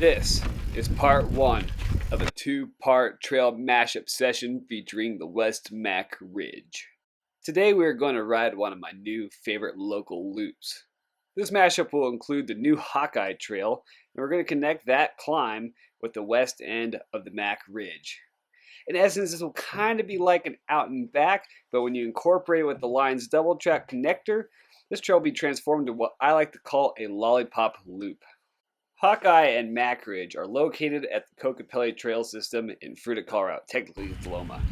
This is part one of a two-part trail mashup session featuring the West Mack Ridge. Today we are going to ride one of my new favorite local loops. This mashup will include the new Hawkeye trail, and we're going to connect that climb with the west end of the Mack Ridge. In essence, this will kind of be like an out and back, but when you incorporate it with the line's double track connector, this trail will be transformed to what I like to call a Lollipop loop. Hawkeye and Mack Ridge are located at the Kokopelli Trail System in Fruita, Colorado. Technically, it's Loma.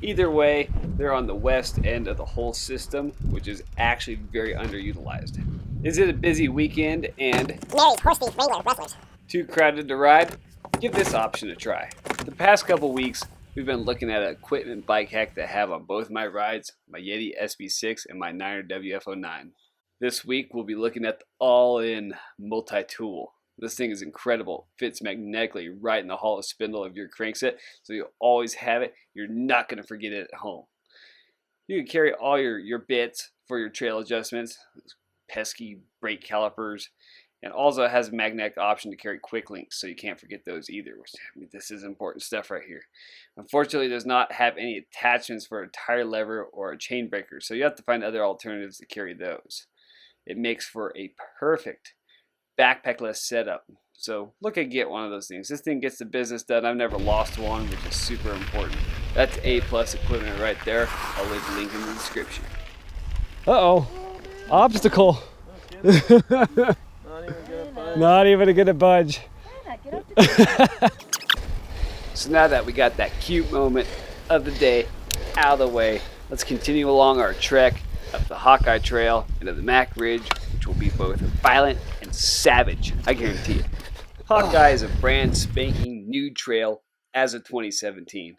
Either way, they're on the west end of the whole system, which is actually very underutilized. Is it a busy weekend and married Horsethief Wrangler Rustlers too crowded to ride? Give this option a try. The past couple weeks, we've been looking at an equipment bike hack that I have on both my rides, my Yeti SB6 and my Niner WF09. This week, we'll be looking at the all-in multi-tool. This thing is incredible. Fits magnetically right in the hollow spindle of your crankset, so you'll always have it. You're not going to forget it at home. You can carry all your bits for your trail adjustments, pesky brake calipers, and also has a magnetic option to carry quick links, so you can't forget those either. This is important stuff right here. Unfortunately, it does not have any attachments for a tire lever or a chain breaker, so you have to find other alternatives to carry those. It makes for a perfect backpackless setup. So look at get one of those things. This thing gets the business done. I've never lost one, which is super important. That's A+ equipment right there. I'll leave the link in the description. Uh-oh. Obstacle. Not even gonna budge. So now that we got that cute moment of the day out of the way, let's continue along our trek up the Hawkeye Trail into the Mack Ridge, which will be both violent and savage, I guarantee you. Hawkeye is a brand spanking new trail as of 2017.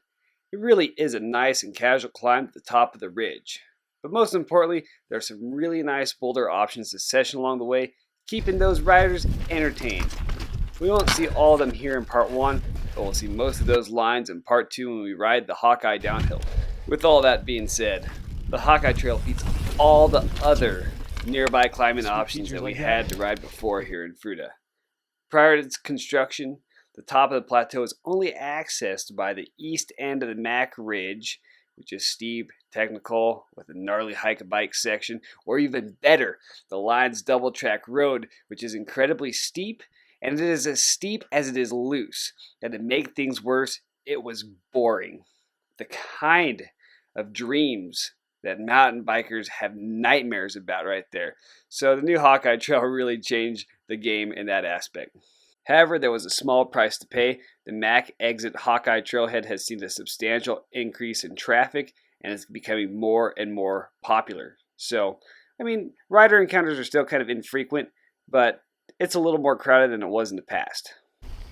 It really is a nice and casual climb to the top of the ridge. But most importantly, there are some really nice boulder options to session along the way, keeping those riders entertained. We won't see all of them here in part one, but we'll see most of those lines in part two when we ride the Hawkeye downhill. With all that being said, the Hawkeye Trail beats all the other nearby climbing options that we had to ride before here in Fruita. Prior to its construction, the top of the plateau is only accessed by the east end of the Mack Ridge, which is steep, technical, with a gnarly hike bike section, or even better, the line's double track road, which is incredibly steep, and it is as steep as it is loose. And to make things worse, it was boring. The kind of dreams that mountain bikers have nightmares about right there. So the new Hawkeye Trail really changed the game in that aspect. However, there was a small price to pay. The Mack exit Hawkeye Trailhead has seen a substantial increase in traffic and is becoming more and more popular. So, rider encounters are still kind of infrequent, but it's a little more crowded than it was in the past.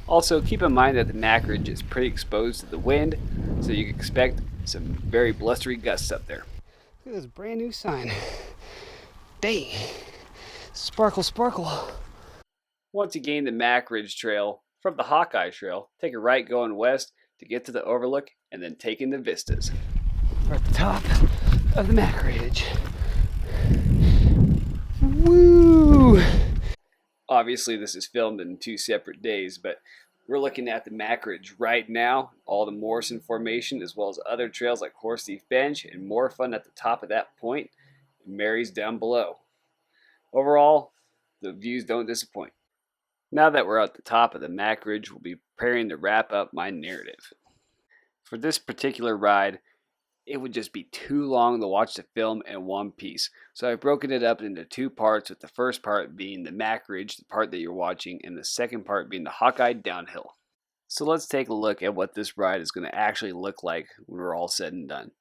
Also, keep in mind that the Mack Ridge is pretty exposed to the wind, so you can expect some very blustery gusts up there. Look at this brand new sign. Dang. Sparkle, sparkle. Once you gain the Mack Ridge Trail from the Hawkeye Trail, take a right going west to get to the overlook and then take in the vistas. We're at the top of the Mack Ridge. Woo! Obviously, this is filmed in 2 separate days, but we're looking at the Mack Ridge right now, all the Morrison Formation, as well as other trails like Horsethief Bench, and more fun at the top of that point, and Mary's down below. Overall, the views don't disappoint. Now that we're at the top of the Mack Ridge, we'll be preparing to wrap up my narrative. For this particular ride, it would just be too long to watch the film in one piece, so I've broken it up into 2 parts, with the first part being the Mack Ridge, the part that you're watching, and the second part being the Hawkeye downhill. So let's take a look at what this ride is going to actually look like when we're all said and done.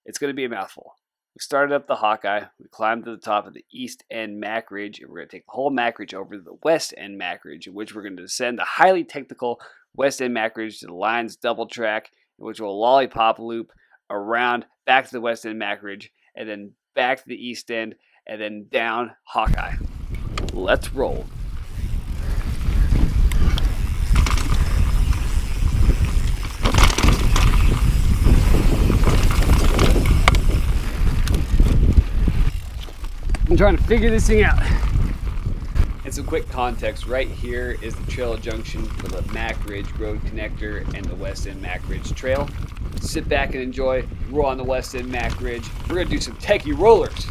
It's going to be a mouthful. We started up the Hawkeye, we climbed to the top of the east end Mack Ridge, and we're going to take the whole Mack Ridge over to the west end Mack Ridge, in which we're going to descend the highly technical west end Mack Ridge to the line's double track, in which will Lollipop loop around back to the west end Mack Ridge, and then back to the east end, and then down Hawkeye. Let's roll. I'm trying to figure this thing out. It's some quick context, right here is the trail junction for the Mack Ridge Road Connector and the West Mack Ridge Trail. Sit back and enjoy. We're on the West Mack Ridge. We're going to do some techie rollers.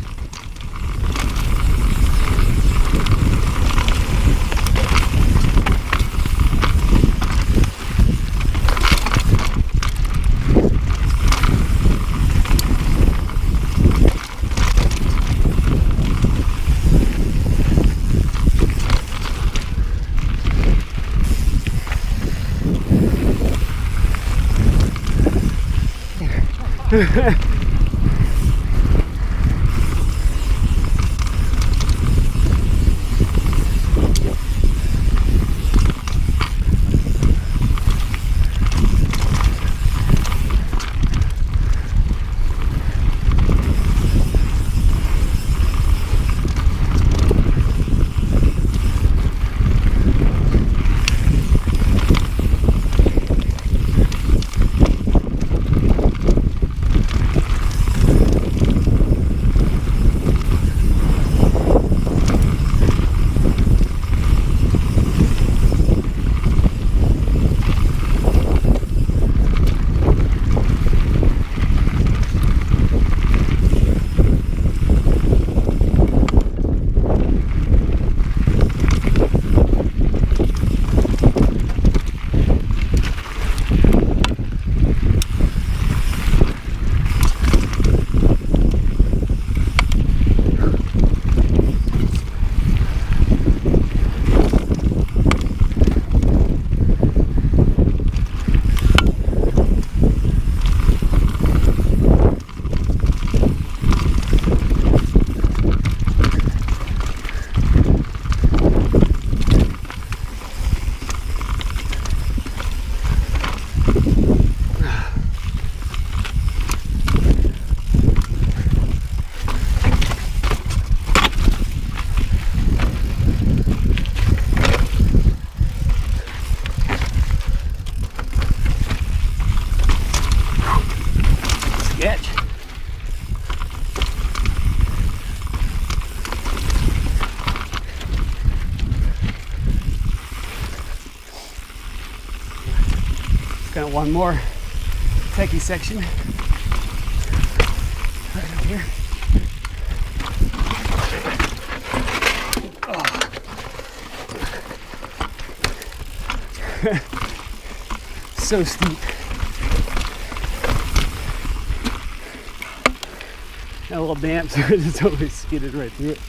Got one more techie section right up here. Oh. So steep. And a little damp, so I just always skidded right through it.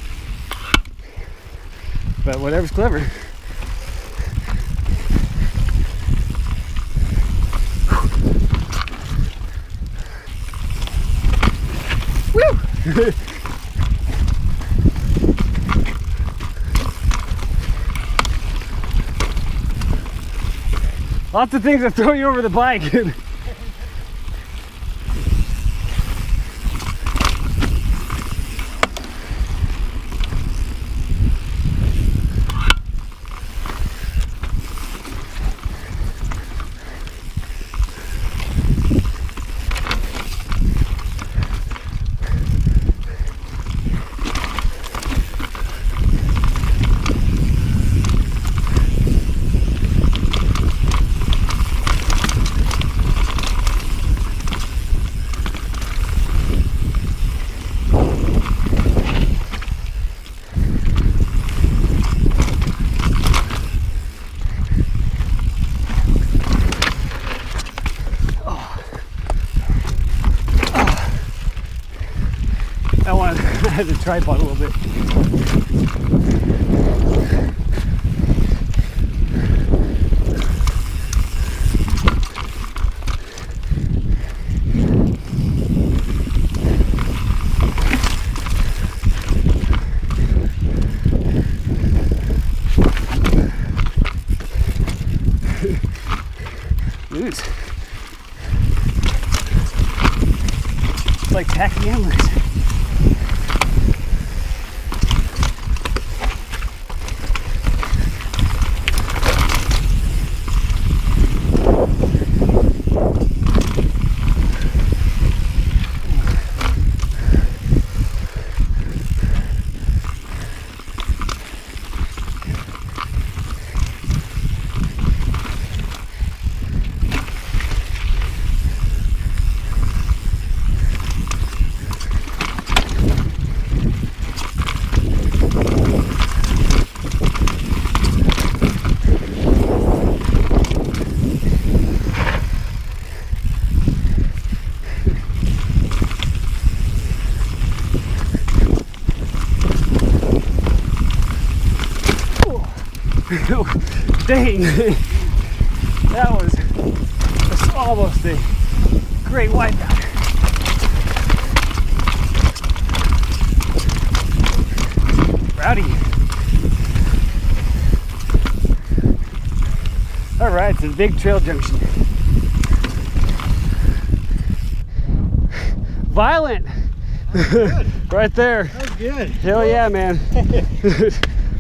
But whatever's clever. Woo! Lots of things that throw you over the bike. That one, I had to tripod a little bit. Dudes. It's like tacky antlers. Dang, that was almost a great wipeout. Rowdy. All right, to the big trail junction. Violent. Right there. That was good. Hell yeah, man.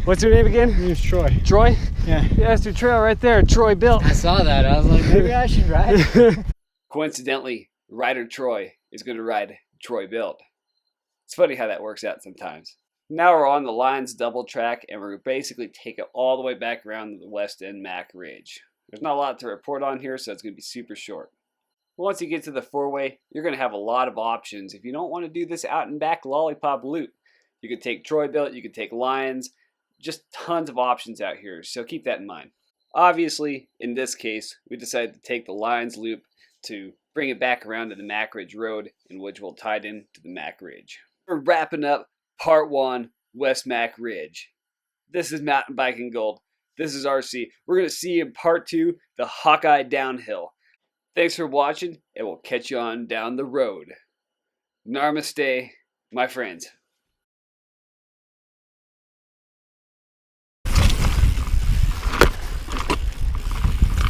What's your name again? My name's Troy. Troy? Yeah. Yeah, that's your trail right there. Troy built. I saw that. I was like, maybe I should ride. Coincidentally, Rider Troy is going to ride Troy built. It's funny how that works out sometimes. Now we're on the Lions double track, and we're basically take it all the way back around to the West Mack Ridge. There's not a lot to report on here, so it's going to be super short. Once you get to the four-way, you're going to have a lot of options. If you don't want to do this out and back Lollipop loop, you could take Troy built, you could take Lions, just tons of options out here, so keep that in mind. Obviously, in this case, we decided to take the Lions loop to bring it back around to the Mack Ridge Road, in which we'll tie it in to the Mack Ridge. We're wrapping up Part 1, West Mack Ridge. This is Mountain Biking Gold. This is RC. We're going to see you in Part 2, the Hawkeye Downhill. Thanks for watching, and we'll catch you on down the road. Namaste, my friends.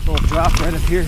Little drop right up here.